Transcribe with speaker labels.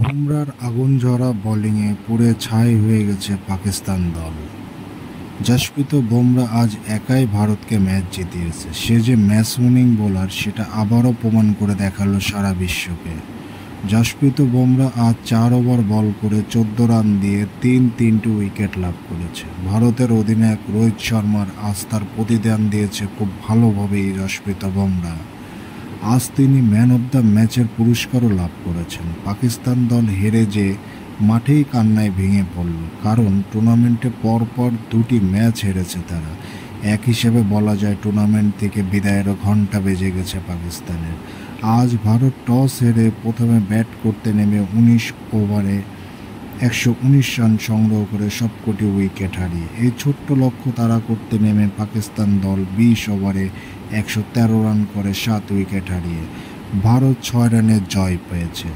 Speaker 1: বুমরার আগুনঝরা বোলিংয়ে পুড়ে ছাই হয়ে গেছে পাকিস্তান দল। জাসপ্রীত বুমরা আজ একাই ভারতকে ম্যাচ জিতিয়েছে। সে যে ম্যাচ উইনিং বোলার সেটা আবারও প্রমাণ করে দেখালো সারা বিশ্বকে। জাসপ্রীত বুমরা আজ 4 ওভার বল করে 14 রান দিয়ে 3টি উইকেট লাভ করেছে। ভারতের অধিনায়ক রোহিত শর্মার আজ তার প্রতিদান দিয়েছে খুব ভালোভাবেই জাসপ্রীত বুমরা। আজ তিনি ম্যান অব দ্য ম্যাচের পুরস্কারও লাভ করেছেন। পাকিস্তান দল হেরে যে মাঠেই কান্নায় ভেঙে পড়ল, কারণ টুর্নামেন্টে পরপর 2টি ম্যাচ হেরেছে তারা। এক হিসেবে বলা যায় টুর্নামেন্ট থেকে বিদায়েরও ঘণ্টা বেজে গেছে পাকিস্তানের। আজ ভারত টস হেরে প্রথমে ব্যাট করতে নেমে 19 ওভারে 119 রান সংগ্রহ করে সবকটি উইকেট হারিয়ে এই ছোট্ট লক্ষ্য তাড়া করতে নেমে পাকিস্তান দল 20 ওভারে 113 রান করে 7 উইকেট হারিয়ে ভারত 6 রানে জয় পেয়েছে।